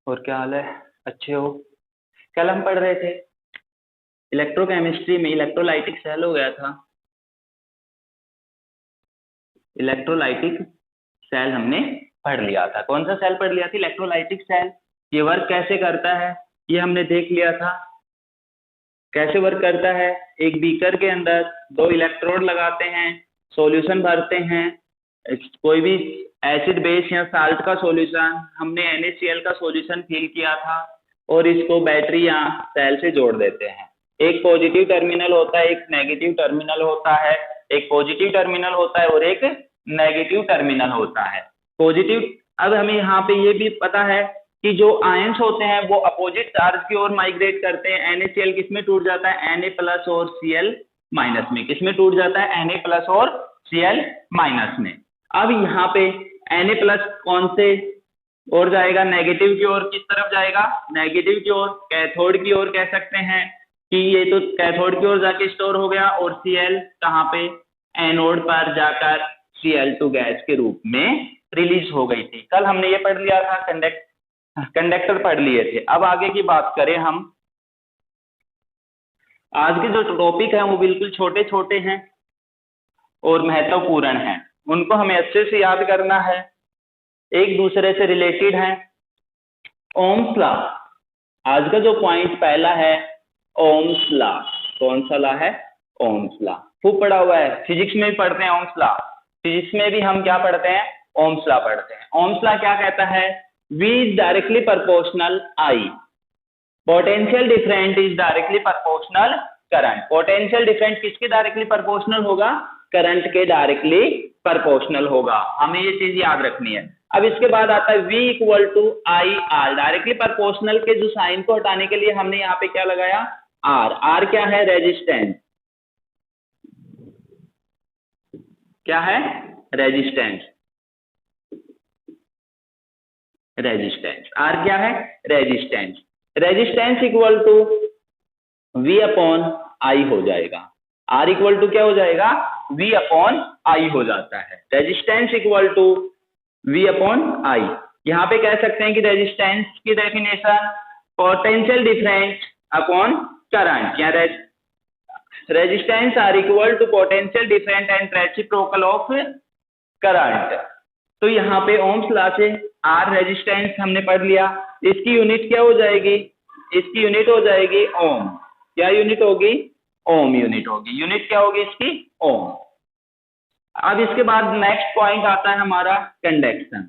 और क्या हाल है? अच्छे हो? कल हम पढ़ रहे थे इलेक्ट्रोकेमिस्ट्री में इलेक्ट्रोलाइटिक सेल हो गया था। इलेक्ट्रोलाइटिक सेल हमने पढ़ लिया था। कौन सा सेल पढ़ लिया था? Electrolytic cell. ये वर्क कैसे करता है ये हमने देख लिया था। कैसे वर्क करता है? एक बीकर के अंदर दो इलेक्ट्रोड लगाते हैं, सॉल्यूशन भरते हैं, कोई भी एसिड बेस या साल्ट का सॉल्यूशन, हमने NaCl का सॉल्यूशन फिल किया था और इसको बैटरी या सेल से जोड़ देते हैं। एक पॉजिटिव टर्मिनल होता है, एक नेगेटिव टर्मिनल होता है। एक पॉजिटिव टर्मिनल होता है और एक नेगेटिव टर्मिनल होता है। पॉजिटिव, अब हमें यहाँ पे ये भी पता है कि जो आयंस होते हैं वो अपोजिट चार्ज की ओर माइग्रेट करते हैं। NaCl किस में टूट जाता है? Na प्लस और Cl माइनस में। किस में टूट जाता है? Na प्लस और Cl माइनस में। अब यहाँ पे Na प्लस कौन से और जाएगा? नेगेटिव की ओर। किस तरफ जाएगा? नेगेटिव की ओर, कैथोड की ओर कह सकते हैं कि ये तो कैथोड की ओर जाके स्टोर हो गया। और Cl कहाँ पे? एनोड पर जाकर Cl2 गैस के रूप में रिलीज हो गई थी। कल हमने ये पढ़ लिया था, कंडक्टर पढ़ लिए थे। अब आगे की बात करें हम, आज के जो टॉपिक हैं वो बिल्कुल छोटे छोटे हैं और महत्वपूर्ण हैं। उनको हमें अच्छे से याद करना है, एक दूसरे से रिलेटेड है। ओम्स लॉ, आज का जो पॉइंट पहला है ओम्स लॉ। कौन सा लॉ है? Ohm's law. खूब पढ़ा हुआ है, फिजिक्स में भी पढ़ते हैं ओम्स लॉ। फिजिक्स में भी हम क्या पढ़ते हैं? ओम्स लॉ पढ़ते हैं। ओम्स लॉ क्या कहता है? V is directly proportional I. Potential difference is directly proportional current. Potential difference किसके डायरेक्टली प्रोपोर्शनल होगा? करंट के डायरेक्टली प्रोपोर्शनल होगा। हमें ये चीज याद रखनी है। अब इसके बाद आता है V equal to I R. Directly proportional के जो साइन को हटाने के लिए हमने यहाँ पे क्या लगाया? R। R क्या है? रेजिस्टेंस। क्या है? रेजिस्टेंस। रेजिस्टेंस। R क्या है? Resistance. Resistance equal to V upon I हो जाएगा। R इक्वल टू क्या हो जाएगा? V अपॉन I हो जाता है। Resistance equal to V upon I। यहाँ पे कह सकते हैं कि रेजिस्टेंस की definition potential difference upon current, या resistance R equal to potential difference and reciprocal of current. तो यहाँ पे ओम्स लॉ से R रेजिस्टेंस हमने पढ़ लिया। इसकी यूनिट क्या हो जाएगी? इसकी यूनिट हो जाएगी ओम। क्या यूनिट होगी? ओम यूनिट होगी। यूनिट क्या होगी इसकी? ओम। अब इसके बाद नेक्स्ट पॉइंट आता है हमारा कंडक्शन।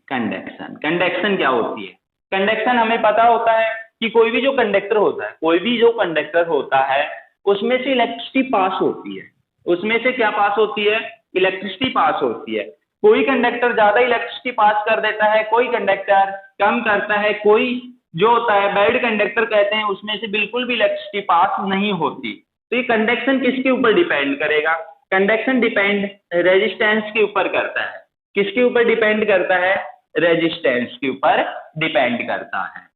कंडक्शन, कंडक्शन क्या होती है? कंडक्शन हमें पता होता है कि कोई भी जो कंडक्टर होता है उसमें से इलेक्ट्रिसिटी पास होती है। उसमें से क्या पास होती है? इलेक्ट्रिसिटी पास होती है। कोई कंडक्टर ज्यादा इलेक्ट्रिसिटी पास कर देता है, कोई कंडक्टर कम करता है, कोई जो होता है बैड कंडक्टर कहते हैं, उसमें से बिल्कुल भी इलेक्ट्रिसिटी पास नहीं होती। तो ये कंडक्शन किसके ऊपर डिपेंड करेगा? कंडक्शन डिपेंड रेजिस्टेंस के ऊपर करता है। किसके ऊपर डिपेंड करता है? रेजिस्टेंस के ऊपर डिपेंड करता है।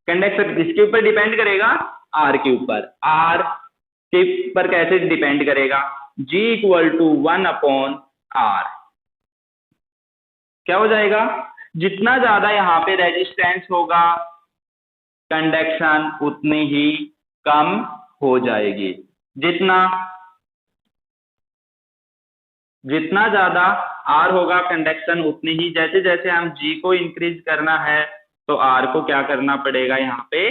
कंडक्टर किसके ऊपर डिपेंड करेगा? R के ऊपर। R के ऊपर कैसे डिपेंड करेगा? G equal to 1 upon R। क्या हो जाएगा? जितना ज्यादा यहाँ पे रेजिस्टेंस होगा कंडक्शन उतनी ही कम हो जाएगी। जितना ज्यादा R होगा कंडक्शन उतनी ही, जैसे जैसे हम G को इंक्रीज करना है तो R को क्या करना पड़ेगा? यहाँ पे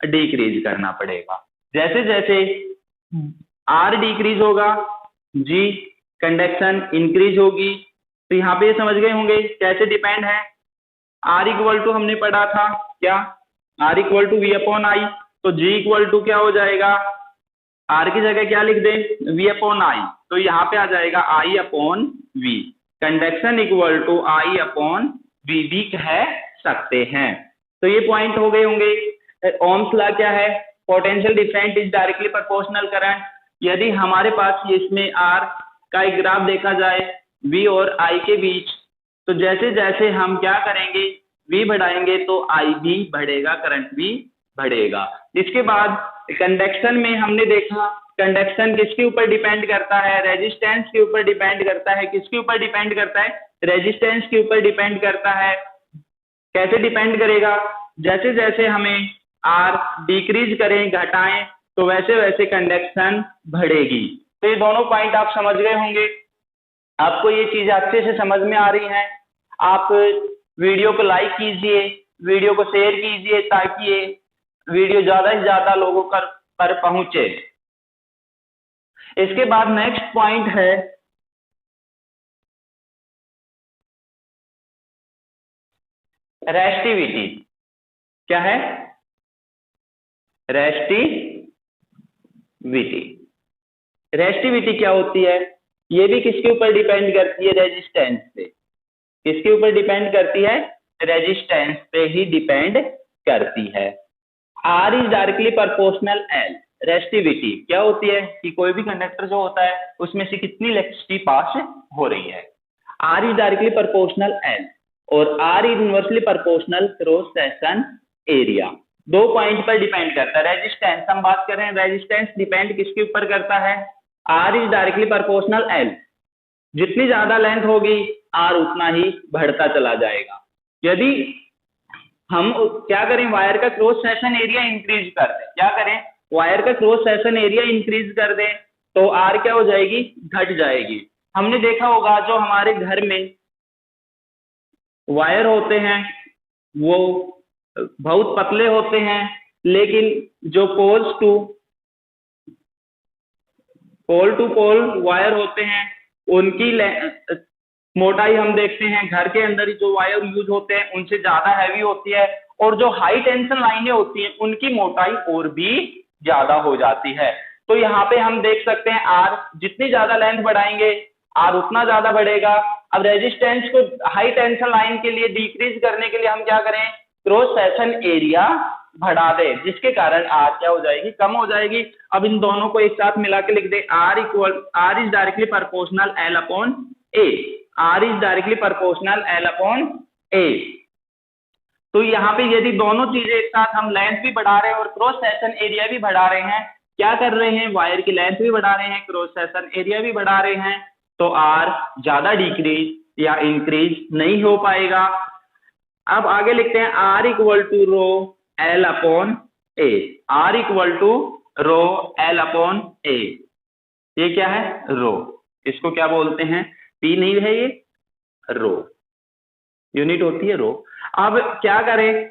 डिक्रीज करना पड़ेगा। जैसे जैसे R डिक्रीज होगा G कंडक्शन इंक्रीज होगी। तो यहाँ पे समझ गए होंगे कैसे डिपेंड है। R इक्वल टू हमने पढ़ा था क्या? R equal to V upon I। तो G इक्वल टू क्या हो जाएगा? R की जगह क्या लिख दें? V upon I। तो यहाँ पे आ जाएगा I upon V। Conduction equal to I upon V भी कह सकते हैं। तो ये पॉइंट हो गए होंगे। ओम्स लॉ क्या है? Potential difference is directly proportional current. यदि हमारे पास इसमें R का एक ग्राफ देखा जाए V और I के बीच, तो जैसे जैसे हम क्या करेंगे? V बढ़ाएंगे तो I भी बढ़ेगा, करंट भी बढ़ेगा। इसके बाद कंडक्शन में हमने देखा कंडक्शन किसके ऊपर डिपेंड करता है? रेजिस्टेंस के ऊपर डिपेंड करता है। किसके ऊपर डिपेंड करता है? रेजिस्टेंस के ऊपर डिपेंड करता है। कैसे डिपेंड करेगा? जैसे जैसे हमें आर डिक्रीज करें, घटाएं, तो वैसे वैसे कंडक्शन बढ़ेगी। तो ये दोनों पॉइंट आप समझ गए होंगे। आपको ये चीज अच्छे से समझ में आ रही है। आप वीडियो को लाइक कीजिए, वीडियो को शेयर कीजिए, ताकि ये वीडियो ज्यादा से ज्यादा लोगों पर पहुंचे। इसके बाद नेक्स्ट पॉइंट है रेस्टिविटी। क्या है? रेस्टिविटी। रेस्टिविटी क्या होती है? ये भी किसके ऊपर डिपेंड करती है? रेजिस्टेंस पे। किसके ऊपर डिपेंड करती है? रेजिस्टेंस पे ही डिपेंड करती है। R is directly proportional L. Resistivity क्या होती है कि कोई भी कंडक्टर जो होता है उसमें से कितनी इलेक्ट्रिसिटी पास हो रही है। R is directly proportional L और R is inversely proportional cross section area. दो पॉइंट पर डिपेंड करता है। रेजिस्टेंस हम बात कर रहे हैं, रेजिस्टेंस डिपेंड किसके ऊपर करता है? R is directly proportional L. जितनी ज्यादा लेंथ होगी आर उतना ही बढ़ता चला जाएगा। यदि हम क्या करें? वायर का क्रॉस सेक्शन एरिया इंक्रीज कर दें। क्या करें? वायर का क्रॉस सेक्शन एरिया इंक्रीज कर दें तो आर क्या हो जाएगी? घट जाएगी। हमने देखा होगा जो हमारे घर में वायर होते हैं वो बहुत पतले होते हैं, लेकिन जो पोल टू पोल वायर होते हैं उनकी मोटाई हम देखते हैं घर के अंदर ही जो वायर यूज होते हैं उनसे ज्यादा हैवी होती है, और जो हाई टेंशन लाइनें होती हैं उनकी मोटाई और भी ज्यादा हो जाती है। तो यहाँ पे हम देख सकते हैं आर जितनी ज्यादा लेंथ बढ़ाएंगे आर उतना ज्यादा बढ़ेगा। अब रेजिस्टेंस को हाई टेंशन लाइन के लिए डिक्रीज करने के लिए हम क्या करें? क्रॉस सेक्शन एरिया बढ़ा दे, जिसके कारण आर क्या हो जाएगी? कम हो जाएगी। अब इन दोनों को एक साथ मिला के लिख दे, R is directly proportional L upon A. R is directly proportional L upon A. तो यहाँ पे यदि दोनों चीजें एक साथ हम लेंथ भी बढ़ा रहे हैं और क्रॉस सेक्शन एरिया भी बढ़ा रहे हैं, क्या कर रहे हैं? वायर की लेंथ भी बढ़ा रहे हैं, क्रॉस सेक्शन एरिया भी बढ़ा रहे हैं, तो आर ज्यादा डिक्रीज या इंक्रीज नहीं हो पाएगा। अब आगे लिखते हैं R equal to rho L upon A. R equal to rho L upon A. ये क्या है? रो। इसको क्या बोलते हैं? पी नहीं है, ये रो यूनिट होती है रो। अब क्या करें?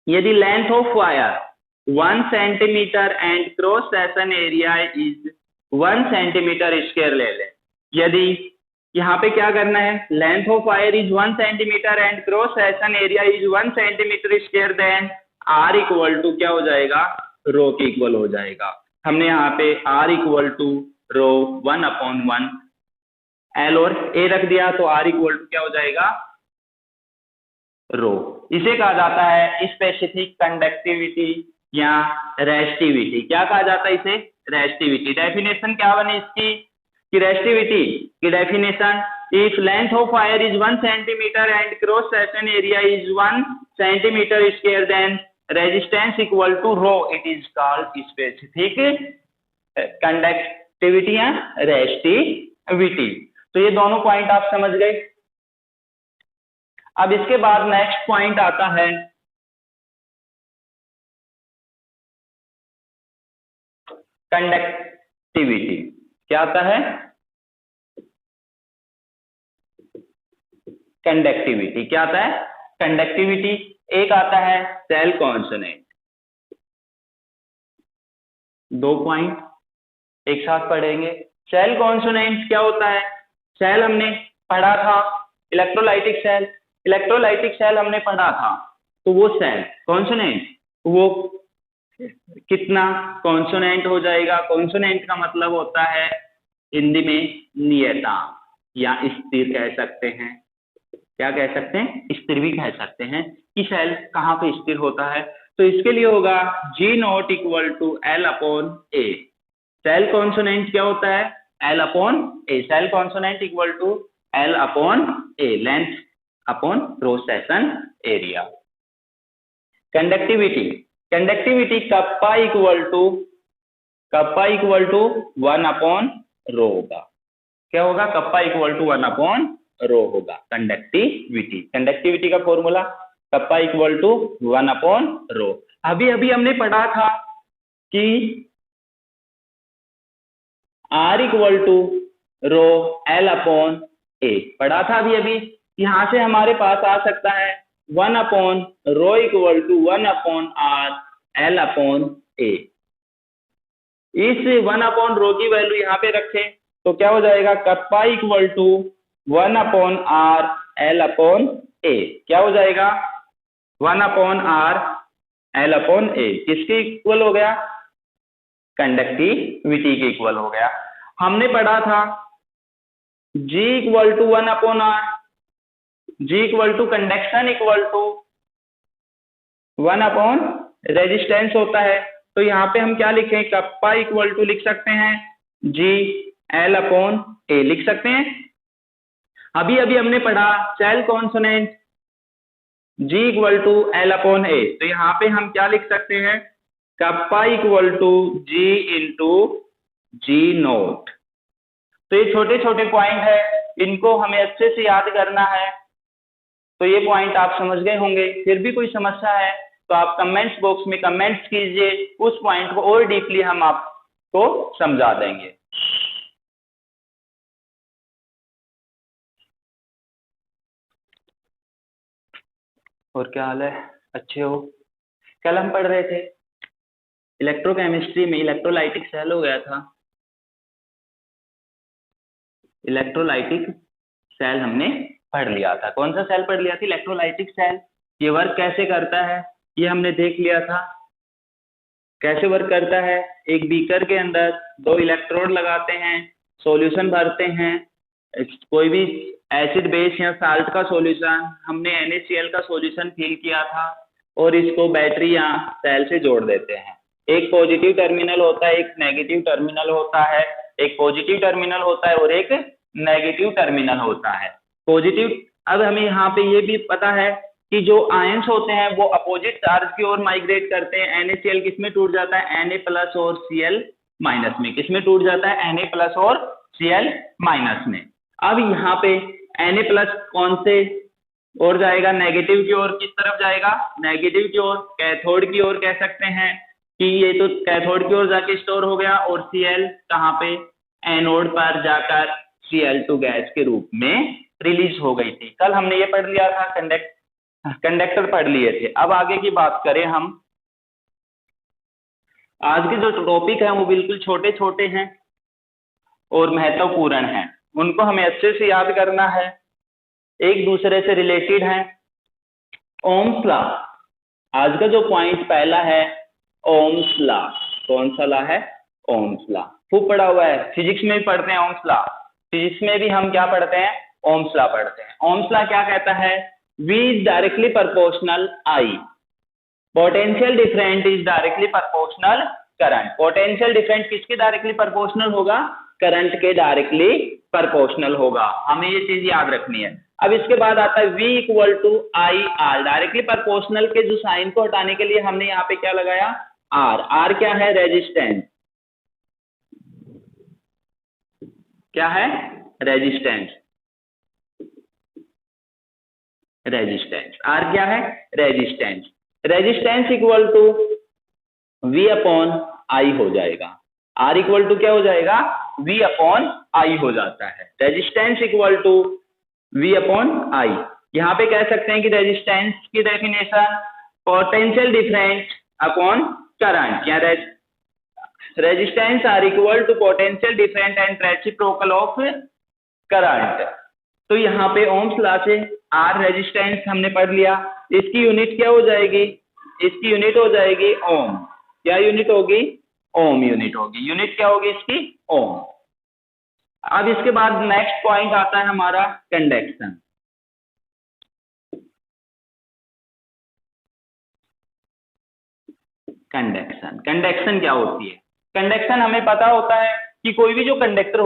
यदि length of wire 1 centimetre and cross section area is 1 centimetre square ले लें। यदि यहाँ पे क्या करना है? Length of wire is 1 centimetre and cross section area is 1 centimetre square, then R equal to क्या हो जाएगा? रो के इक्वल हो जाएगा। हमने यहाँ पे R equal to rho 1 upon 1 L और ए रख दिया, तो आर इक्वल टू क्या हो जाएगा? रो। इसे कहा जाता है स्पेसिफिक कंडक्टिविटी या रेस्टिविटी। क्या कहा जाता है इसे? रेस्टिविटी। डेफिनेशन क्या बने इसकी? कि रेस्टिविटी की definition, if length of wire is 1 centimetre and cross section area is 1 centimetre square, then resistance equal to rho, it is called specific conductivity या रेस्टिविटी। तो ये दोनों पॉइंट आप समझ गए। अब इसके बाद नेक्स्ट पॉइंट आता है कंडक्टिविटी। क्या आता है? कंडक्टिविटी। क्या आता है? कंडक्टिविटी। एक आता है सेल कॉन्सोनेंट। दो पॉइंट एक साथ पढ़ेंगे। सेल कॉन्सोनेंट क्या होता है? सेल हमने पढ़ा था इलेक्ट्रोलाइटिक सेल। इलेक्ट्रोलाइटिक सेल हमने पढ़ा था, तो वो सेल कॉन्सोनेंट वो कितना कॉन्सोनेंट हो जाएगा? कॉन्सोनेंट का मतलब होता है हिंदी में नियतांक या स्थिर कह सकते हैं। क्या कह सकते हैं? स्थिर भी कह सकते हैं कि सेल कहाँ पे स्थिर होता है। तो इसके लिए होगा G not equal to L upon A. Cell constant क्या होता है? L upon A. Cell constant equal to L upon A, length upon cross section area. Conductivity. Conductivity kappa equal to kappa equal to 1/ρ होगा। क्या होगा? Kappa equal to 1/ρ होगा। Conductivity का formula kappa equal to 1/ρ। अभी अभी हमने पढ़ा था कि R equal to rho L/A, पढ़ा था अभी अभी। यहां से हमारे पास आ सकता है 1/ρ इक्वल टू 1/R L/A। इस 1/ρ की वैल्यू यहाँ पे रखें तो क्या हो जाएगा? Kappa equal to 1/R L/A। क्या हो जाएगा? 1/R L/A किसके इक्वल हो गया? कंडक्टिविटी के इक्वल हो गया। हमने पढ़ा था G equal to 1/R, G equal to conduction equal to 1/ resistance होता है। तो यहाँ पे हम क्या लिखें? कप्पा इक्वल टू लिख सकते हैं G L/A लिख सकते हैं। अभी अभी हमने पढ़ा cell constant G equal to L/A, तो यहाँ पे हम क्या लिख सकते हैं? Kappa equal to G into G0। तो ये छोटे छोटे पॉइंट है, इनको हमें अच्छे से याद करना है। तो ये पॉइंट आप समझ गए होंगे। फिर भी कोई समस्या है तो आप कमेंट्स बॉक्स में कमेंट्स कीजिए, उस पॉइंट को और डीपली हम आपको समझा देंगे। और क्या हाल है? अच्छे हो? कल हम पढ़ रहे थे इलेक्ट्रोकेमिस्ट्री में इलेक्ट्रोलाइटिक सेल हो गया था। इलेक्ट्रोलाइटिक सेल हमने पढ़ लिया था। कौन सा सेल पढ़ लिया था? Electrolytic cell. ये वर्क कैसे करता है ये हमने देख लिया था। कैसे वर्क करता है? एक बीकर के अंदर 2 इलेक्ट्रोड लगाते हैं, सॉल्यूशन भरते हैं, कोई भी एसिड बेस या साल्ट का सॉल्यूशन, हमने NaCl का सॉल्यूशन फिल किया था और इसको बैटरी या सेल से जोड़ देते हैं। एक पॉजिटिव टर्मिनल होता है, एक नेगेटिव टर्मिनल होता है। एक पॉजिटिव टर्मिनल होता है और एक नेगेटिव टर्मिनल होता है। पॉजिटिव, अब हमें यहाँ पे ये भी पता है कि जो आयंस होते हैं वो अपोजिट चार्ज की ओर माइग्रेट करते हैं। NaCl किस में टूट जाता है? Na प्लस और Cl माइनस में। किस में टूट जाता है? Na प्लस और Cl माइनस में। अब यहाँ पे Na प्लस कौन से और जाएगा? नेगेटिव की ओर। किस तरफ जाएगा? नेगेटिव की ओर, कैथोड की ओर कह सकते हैं कि ये तो कैथोड की ओर जाके स्टोर हो गया। और Cl कहाँ पे? एनोड पर जाकर Cl2 गैस के रूप में रिलीज हो गई थी। कल हमने ये पढ़ लिया था, कंडक्टर पढ़ लिए थे। अब आगे की बात करें हम, आज के जो टॉपिक हैं वो बिल्कुल छोटे छोटे हैं और महत्वपूर्ण हैं। उनको हमें अच्छे से याद करना है, एक दूसरे से रिलेटेड हैं। ओम्स लॉ, आज का जो पॉइंट पहला है ओम्स लॉ। कौन सा लॉ है? Ohm's law. खूब पढ़ा हुआ है, फिजिक्स में भी पढ़ते हैं ओम्स लॉ। फिजिक्स में भी हम क्या पढ़ते हैं? ओम्स लॉ पढ़ते हैं। ओम्स लॉ क्या कहता है? V is directly proportional I. Potential difference is directly proportional current. Potential difference किसके डायरेक्टली प्रोपोर्शनल होगा? करंट के डायरेक्टली प्रोपोर्शनल होगा। हमें ये चीज याद रखनी है। अब इसके बाद आता है V equal to IR। Directly proportional के जो साइन को हटाने के लिए हमने यहाँ पे क्या लगाया? R। R क्या है? रेजिस्टेंस। क्या है? रेजिस्टेंस। रेजिस्टेंस। R क्या है? Resistance. Resistance equal to V/I हो जाएगा। R इक्वल टू क्या हो जाएगा? V/I हो जाता है। Resistance equal to V/I। यहाँ पे कह सकते हैं कि रेजिस्टेंस की definition potential difference upon current. क्या resistance R equal to potential difference and reciprocal of current. तो यहाँ पे ओम्स लॉ से R रेजिस्टेंस हमने पढ़ लिया। इसकी यूनिट क्या हो जाएगी? इसकी यूनिट हो जाएगी ओम। क्या यूनिट होगी? ओम यूनिट होगी। यूनिट क्या होगी इसकी? ओम। अब इसके बाद नेक्स्ट पॉइंट आता है हमारा कंडक्शन। कंडक्शन क्या होती है? कंडक्शन हमें पता होता है कि कोई भी जो कंडक्टर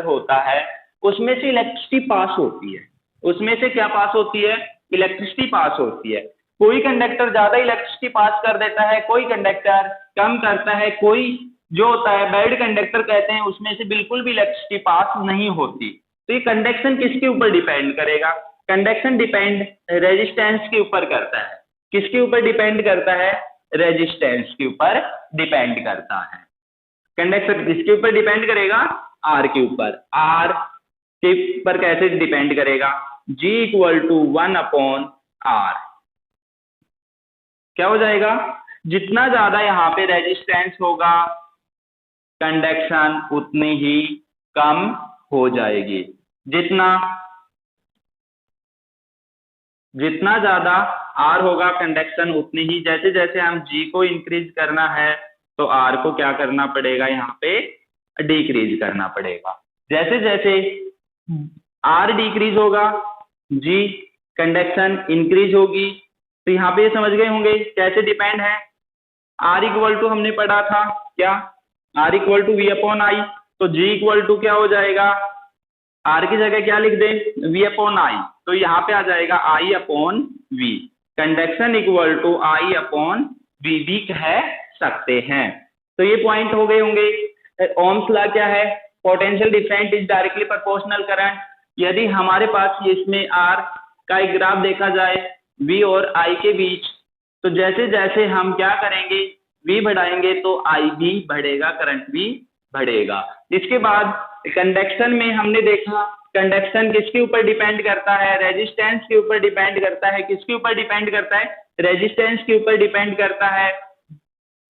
होता है उसमें से इलेक्ट्रिसिटी पास होती है। उसमें से क्या पास होती है? इलेक्ट्रिसिटी पास होती है। कोई कंडक्टर ज्यादा इलेक्ट्रिसिटी पास कर देता है, कोई कंडक्टर कम करता है, कोई जो होता है बैड कंडक्टर कहते हैं उसमें से बिल्कुल भी इलेक्ट्रिसिटी पास नहीं होती। तो ये कंडक्शन किसके ऊपर डिपेंड करेगा? कंडक्शन डिपेंड रेजिस्टेंस के ऊपर करता है। किसके ऊपर डिपेंड करता है? रेजिस्टेंस के ऊपर डिपेंड करता है। कंडक्शन किसके ऊपर डिपेंड करेगा? आर के ऊपर। आर के ऊपर कैसे डिपेंड करेगा? G equal to 1/R। क्या हो जाएगा? जितना ज्यादा यहाँ पे रेजिस्टेंस होगा कंडक्शन उतनी ही कम हो जाएगी। जितना ज्यादा R होगा कंडक्शन उतनी ही, जैसे जैसे हम G को इंक्रीज करना है तो R को क्या करना पड़ेगा? यहाँ पे डिक्रीज करना पड़ेगा। जैसे जैसे R डिक्रीज होगा G कंडक्शन इंक्रीज होगी। तो यहाँ पे समझ गए होंगे कैसे डिपेंड है। R इक्वल टू हमने पढ़ा था क्या? R equal to V/I। तो G इक्वल टू क्या हो जाएगा? R की जगह क्या लिख दें? V/I। तो यहाँ पे आ जाएगा I/V। Conduction equal to I/V भी कह सकते हैं। तो ये पॉइंट हो गए होंगे। ओम्स लॉ क्या है? Potential difference is directly proportional current. यदि हमारे पास इसमें R का एक ग्राफ देखा जाए V और I के बीच, तो जैसे जैसे हम क्या करेंगे V बढ़ाएंगे तो I भी बढ़ेगा, करंट भी बढ़ेगा। इसके बाद कंडक्शन में हमने देखा कंडक्शन किसके ऊपर डिपेंड करता है? रेजिस्टेंस के ऊपर डिपेंड करता है। किसके ऊपर डिपेंड करता है? रेजिस्टेंस के ऊपर डिपेंड करता है।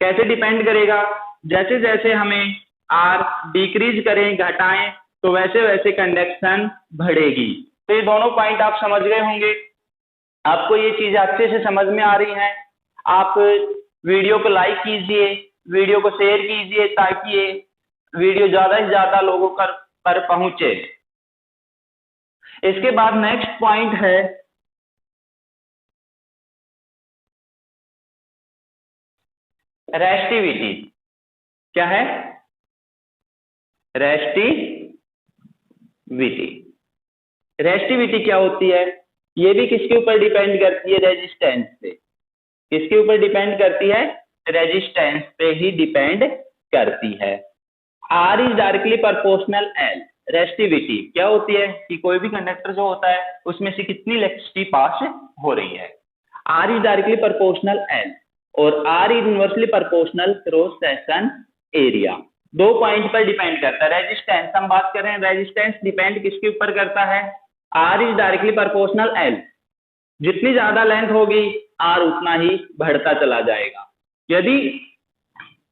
कैसे डिपेंड करेगा? जैसे जैसे हमें R डिक्रीज करें, घटाएं, तो वैसे वैसे कंडक्शन बढ़ेगी। तो ये दोनों पॉइंट आप समझ गए होंगे। आपको ये चीज अच्छे से समझ में आ रही है। आप वीडियो को लाइक कीजिए, वीडियो को शेयर कीजिए ताकि ये वीडियो ज्यादा से ज्यादा लोगों पर पहुंचे। इसके बाद नेक्स्ट पॉइंट है रेस्टिविटी। क्या है? रेस्टिविटी क्या होती है? ये भी किसके ऊपर डिपेंड करती है? रेजिस्टेंस पे। किसके ऊपर डिपेंड करती है? रेजिस्टेंस पे ही डिपेंड करती है। R is directly proportional L। Resistivity क्या होती है कि कोई भी कंडक्टर जो होता है उसमें से कितनी इलेक्ट्रिसिटी पास हो रही है। R is directly proportional L और R is inversely proportional cross section area. दो पॉइंट पर डिपेंड करता है। रेजिस्टेंस हम बात कर रहे हैं, रेजिस्टेंस डिपेंड किसके ऊपर करता है? R is directly proportional L। जितनी ज्यादा लेंथ होगी R उतना ही बढ़ता चला जाएगा। यदि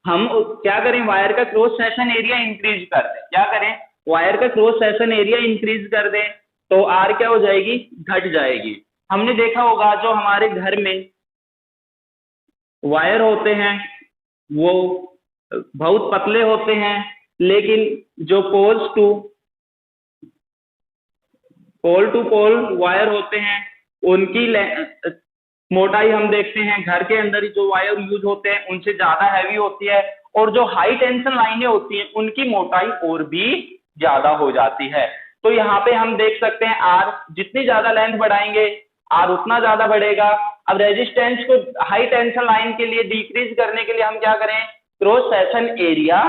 हम क्या करें? वायर का क्रॉस सेक्शन एरिया इंक्रीज कर दें। क्या करें? वायर का क्रॉस सेक्शन एरिया इंक्रीज कर दें तो R क्या हो जाएगी? घट जाएगी। हमने देखा होगा जो हमारे घर में वायर होते हैं वो बहुत पतले होते हैं, लेकिन जो पोल टू पोल वायर होते हैं उनकी मोटाई हम देखते हैं घर के अंदर ही जो वायर यूज होते हैं उनसे ज्यादा हैवी होती है, और जो हाई टेंशन लाइनें होती हैं उनकी मोटाई और भी ज्यादा हो जाती है। तो यहाँ पे हम देख सकते हैं R जितनी ज्यादा लेंथ बढ़ाएंगे R उतना ज्यादा बढ़ेगा। अब रेजिस्टेंस को हाई टेंशन लाइन के लिए डिक्रीज करने के लिए हम क्या करें? क्रॉस सेक्शन एरिया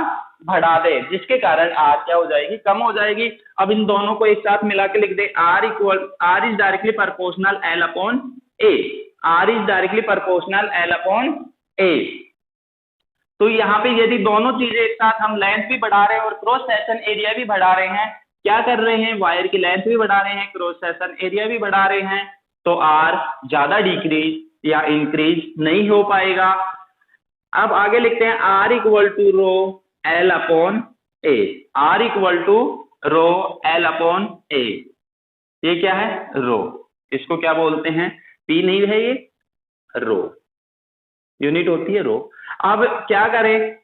बढ़ा दे, जिसके कारण R क्या हो जाएगी? कम हो जाएगी। अब इन दोनों को एक साथ मिला के लिख दे R is directly proportional L/A। R is directly proportional L/A। तो यहाँ पे यदि दोनों चीजें एक साथ हम लेंथ भी बढ़ा रहे हैं और क्रॉस सेक्शन एरिया भी बढ़ा रहे हैं, क्या कर रहे हैं? वायर की लेंथ भी बढ़ा रहे हैं, क्रॉस सेक्शन एरिया भी बढ़ा रहे हैं, तो R ज्यादा डिक्रीज या इंक्रीज नहीं हो पाएगा। अब आगे लिखते हैं R equal to rho L/A। R equal to rho L/A। ये क्या है? रो। इसको क्या बोलते हैं? P नहीं है, ये रो यूनिट होती है रो। अब क्या करें?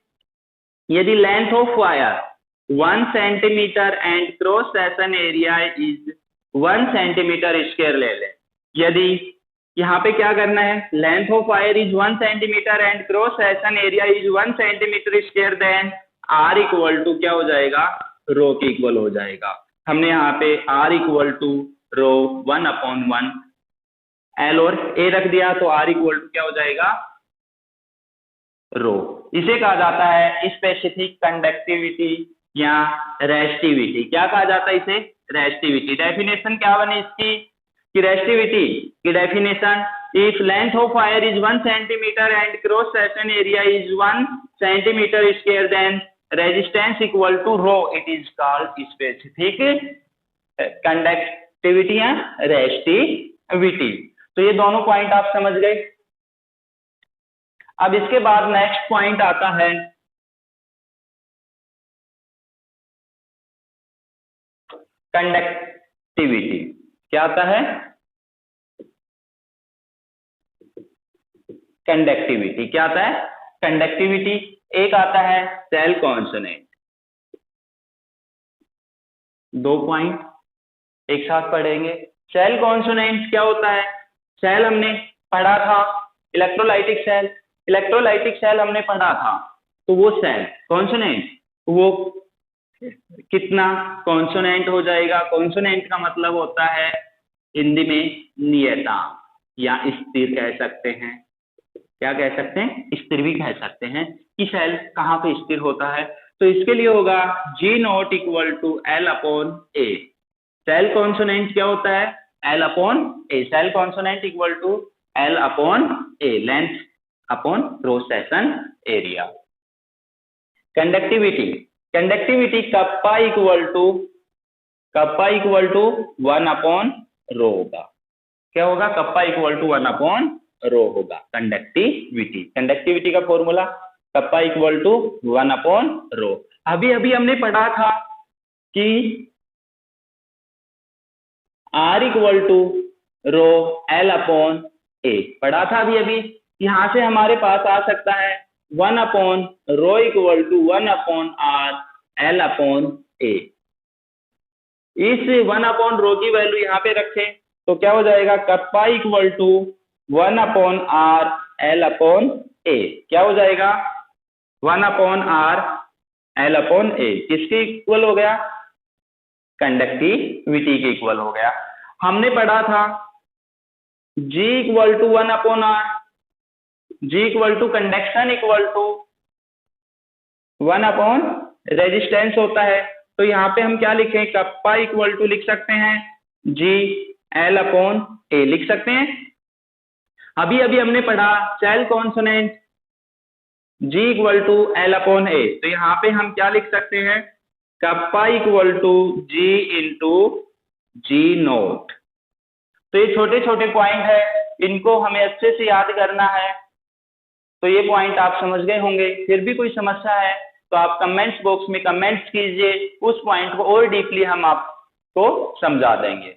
यदि length of wire 1 centimetre and cross section area is 1 centimetre square ले लें। यदि यहाँ पे क्या करना है? Length of wire is 1 centimetre and cross section area is 1 centimetre square, then R equal to क्या हो जाएगा? रो के इक्वल हो जाएगा। हमने यहाँ पे R equal to rho 1/1 L और ए रख दिया तो आर इक्वल टू क्या हो जाएगा, रो। इसे कहा जाता है स्पेसिफिक कंडक्टिविटी या रेस्टिविटी। क्या कहा जाता है इसे, रेस्टिविटी। डेफिनेशन क्या बनी इसकी कि रेस्टिविटी की definition, if length of wire is 1 centimetre and cross section area is 1 centimetre square then resistance equal to rho, it is called specific conductivity या रेस्टिविटी। तो ये दोनों पॉइंट आप समझ गए। अब इसके बाद नेक्स्ट पॉइंट आता है कंडक्टिविटी। क्या आता है, कंडक्टिविटी। क्या आता है, कंडक्टिविटी। एक आता है सेल कॉन्सोनेंट। दो पॉइंट एक साथ पढ़ेंगे। सेल कॉन्सोनेंट क्या होता है, सेल हमने पढ़ा था इलेक्ट्रोलाइटिक सेल, इलेक्ट्रोलाइटिक सेल हमने पढ़ा था। तो वो सेल कॉन्सोनेंट वो कितना कॉन्सोनेंट हो जाएगा। कॉन्सोनेंट का मतलब होता है हिंदी में नियतांक या स्थिर कह सकते हैं। क्या कह सकते हैं, स्थिर भी कह सकते हैं कि सेल कहाँ पे स्थिर होता है। तो इसके लिए होगा G not equal to L upon A. Cell constant क्या होता है, L upon A. Cell constant equal to L upon A, length upon cross section area. Conductivity, conductivity kappa equal to 1 upon rho होगा। क्या होगा, kappa equal to 1 upon rho होगा conductivity. Conductivity का formula kappa equal to 1 upon rho. अभी अभी हमने पढ़ा था कि R equal to rho L upon ए, पढ़ा था अभी अभी। यहां से हमारे पास आ सकता है 1 upon rho equal to 1 upon R L upon A. इस 1 अपॉन रो की वैल्यू यहाँ पे रखें तो क्या हो जाएगा, kappa equal to 1 upon R L upon A. क्या हो जाएगा, 1 upon R L upon A. किसके इक्वल हो गया, कंडक्टिविटी के इक्वल हो गया। हमने पढ़ा था G equal to 1 upon R, G equal to conduction equal to 1 upon resistance होता है। तो यहाँ पे हम क्या लिखें, कप्पा इक्वल टू लिख सकते हैं G एल अपॉन ए लिख सकते हैं। अभी अभी हमने पढ़ा cell constant G equal to L upon A. तो यहाँ पे हम क्या लिख सकते हैं, kappa equal to G into G naught. तो ये छोटे छोटे पॉइंट है, इनको हमें अच्छे से याद करना है। तो ये पॉइंट आप समझ गए होंगे। फिर भी कोई समस्या है तो आप कमेंट्स बॉक्स में कमेंट्स कीजिए, उस पॉइंट को और डीपली हम आपको समझा देंगे।